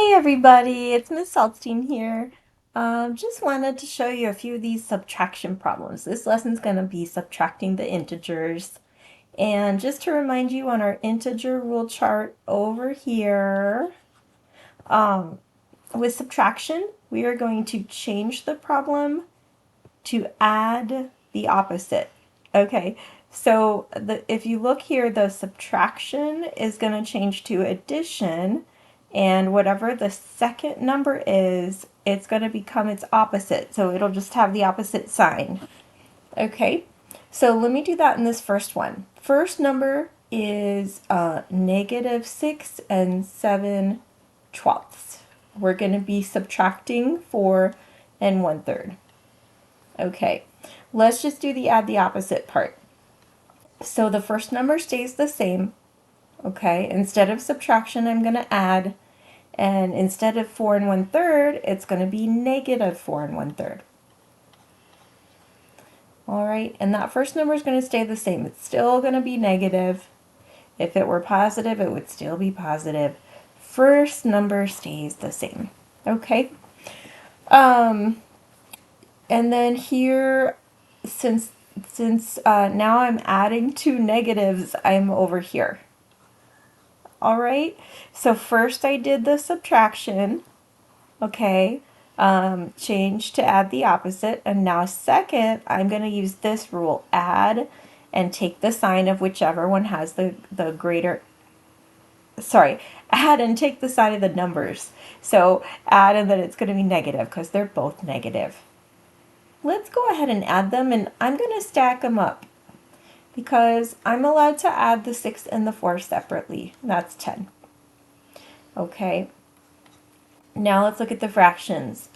Hey everybody, it's Miss Saltstein here. Just wanted to show you a few of these subtraction problems. This lesson's going to be subtracting the integers. And just to remind you on our integer rule chart over here, um, with subtraction, we are going to change the problem to add the opposite. Okay, so if you look here, the subtraction is going to change to addition, and whatever the second number is, it's going to become its opposite. So it'll just have the opposite sign. Okay, so let me do that in this first one. First number is negative 6 and 7/12. We're going to be subtracting 4 and 1/3. Okay, let's just do the add the opposite part. So the first number stays the same. Okay, instead of subtraction, I'm going to add. And instead of 4 and 1/3, it's going to be negative 4 and 1/3. All right, and that first number is going to stay the same. It's still going to be negative. If it were positive, it would still be positive. First number stays the same. Okay. And then here, since now I'm adding two negatives, I'm over here. All right, so first I did the subtraction, okay, change to add the opposite, and now second, I'm going to use this rule, add and take the sign of whichever one has the greater, sorry, add and take the sign of the numbers. So add and then it's going to be negative because they're both negative. Let's go ahead and add them, and I'm going to stack them up because I'm allowed to add the 6 and the 4 separately. That's 10. Okay, now let's look at the fractions.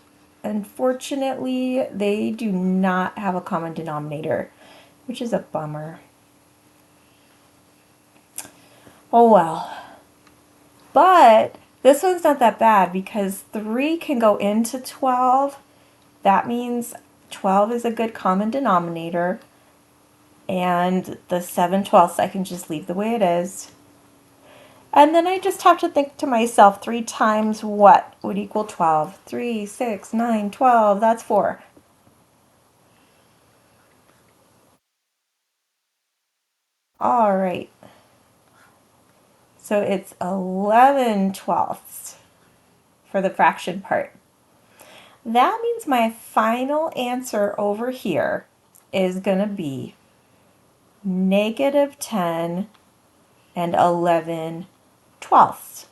Unfortunately, they do not have a common denominator, which is a bummer. Oh well. But this one's not that bad because 3 can go into 12. That means 12 is a good common denominator. And the 7/12 I can just leave the way it is. And then I just have to think to myself, 3 times what would equal 12? 3, 6, 9, 12, that's 4. All right. So it's 11/12 for the fraction part. That means my final answer over here is going to be negative 10 and 11/12.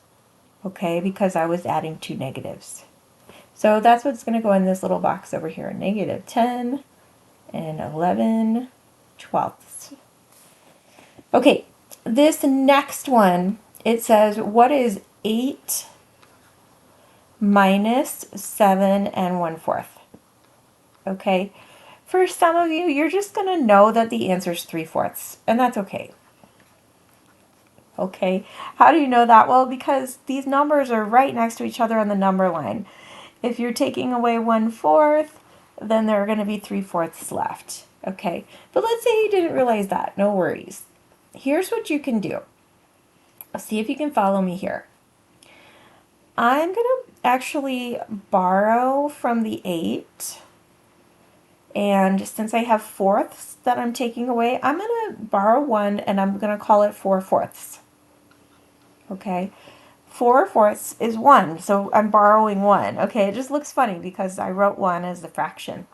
Okay, because I was adding two negatives. So that's what's going to go in this little box over here, negative 10 and 11/12. Okay, this next one, it says, what is 8 minus 7 and 1/4? Okay, for some of you, you're just going to know that the answer is 3/4, and that's okay. Okay, how do you know that? Well, because these numbers are right next to each other on the number line. If you're taking away 1/4, then there are going to be 3/4 left. Okay, but let's say you didn't realize that. No worries. Here's what you can do. See if you can follow me here. I'm going to actually borrow from the 8. And since I have fourths that I'm taking away, I'm going to borrow 1 and I'm going to call it 4/4. Okay, 4/4 is 1, so I'm borrowing 1. Okay, it just looks funny because I wrote 1 as the fraction.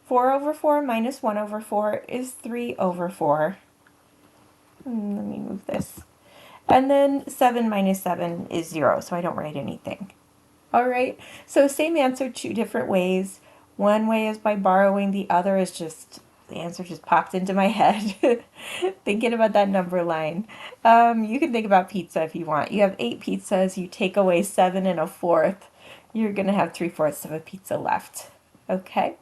4/4 minus 1/4 is 3/4. Let me move this. And then 7 minus 7 is 0, so I don't write anything. All right, so same answer, two different ways. One way is by borrowing, the other is just, the answer just popped into my head. Thinking about that number line. You can think about pizza if you want. You have 8 pizzas, you take away 7 and 1/4, you're gonna have 3/4 of a pizza left. Okay?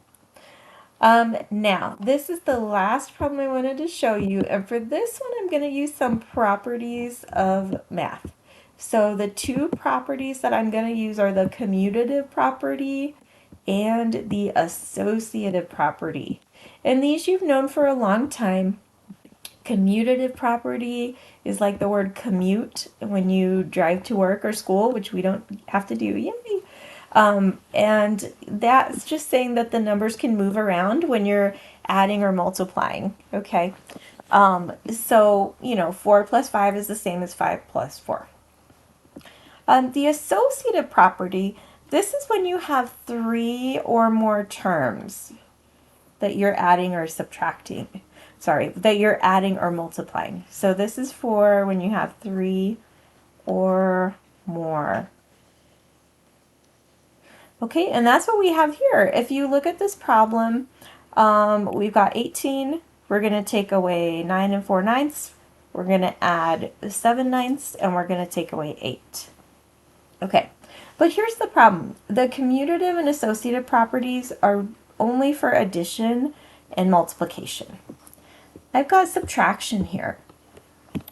Now, this is the last problem I wanted to show you, and for this one I'm going to use some properties of math. So the two properties that I'm going to use are the commutative property and the associative property. And these you've known for a long time. Commutative property is like the word commute when you drive to work or school, which we don't have to do. Yay! And that's just saying that the numbers can move around when you're adding or multiplying. Okay. So, 4 plus 5 is the same as 5 plus 4. The associative property, this is when you have 3 or more terms that you're adding or subtracting. Sorry, that you're adding or multiplying. So this is for when you have 3 or more. Okay, and that's what we have here. If you look at this problem, we've got 18. We're going to take away 9 and 4 ninths. We're going to add 7 ninths, and we're going to take away 8. Okay, but here's the problem. The commutative and associative properties are only for addition and multiplication. I've got subtraction here.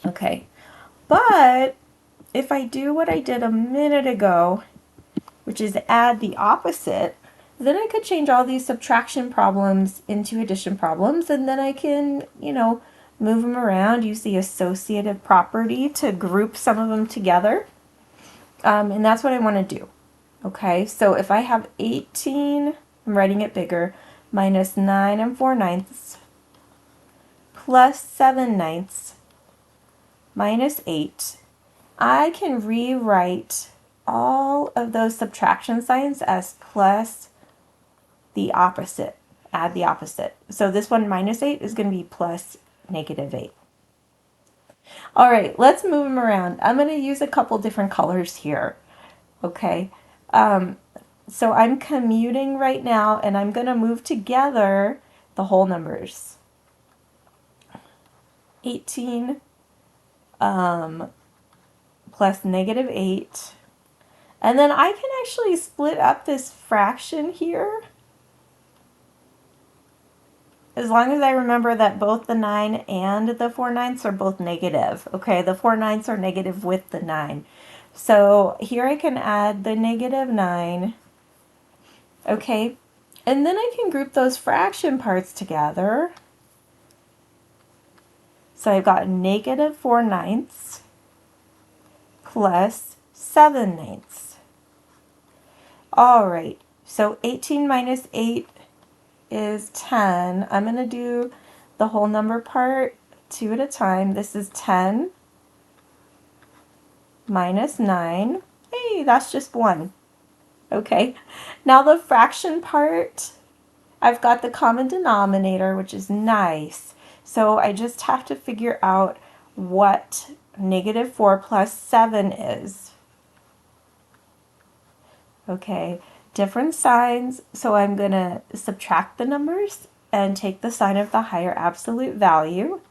Okay, but if I do what I did a minute ago, which is add the opposite, then I could change all these subtraction problems into addition problems, and then I can, move them around, use the associative property to group some of them together. And that's what I want to do. Okay, so if I have 18, I'm writing it bigger, minus 9 and 4 ninths, plus 7 ninths, minus 8, I can rewrite all of those subtraction signs as plus the opposite, add the opposite. So this one, minus 8, is going to be plus negative 8. All right, let's move them around. I'm going to use a couple different colors here. Okay, so I'm commuting right now, and I'm going to move together the whole numbers. 18 plus negative 8. And then I can actually split up this fraction here, as long as I remember that both the 9 and the 4 ninths are both negative. Okay, the 4 ninths are negative with the 9. So here I can add the negative 9. Okay, and then I can group those fraction parts together. So I've got negative 4 ninths plus 7 ninths. All right, so 18 minus 8 is 10. I'm going to do the whole number part 2 at a time. This is 10 minus 9. Hey, that's just 1. Okay, now the fraction part, I've got the common denominator, which is nice. So I just have to figure out what negative 4 plus 7 is. Okay, different signs, so I'm going to subtract the numbers and take the sign of the higher absolute value,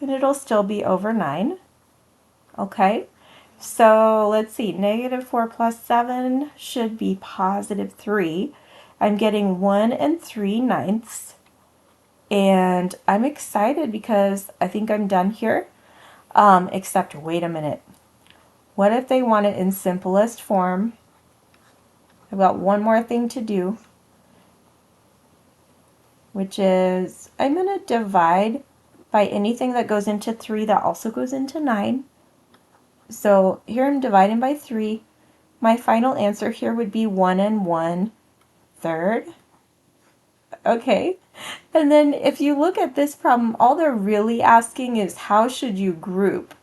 and it'll still be over 9. Okay, so let's see, negative 4 plus 7 should be positive 3. I'm getting 1 and 3 ninths, and I'm excited because I think I'm done here, except wait a minute. What if they want it in simplest form? I've got one more thing to do, which is I'm going to divide by anything that goes into 3 that also goes into 9. So here I'm dividing by 3. My final answer here would be 1 and 1/3. Okay, and then if you look at this problem, all they're really asking is how should you group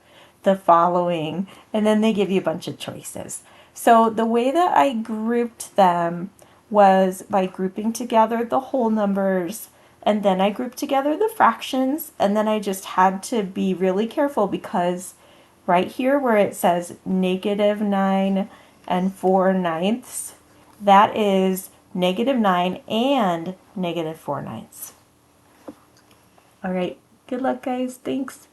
the following, and then they give you a bunch of choices. So the way that I grouped them was by grouping together the whole numbers, and then I grouped together the fractions, and then I just had to be really careful because right here where it says negative 9 and 4 ninths, that is negative 9 and negative 4 ninths. All right, good luck guys, thanks.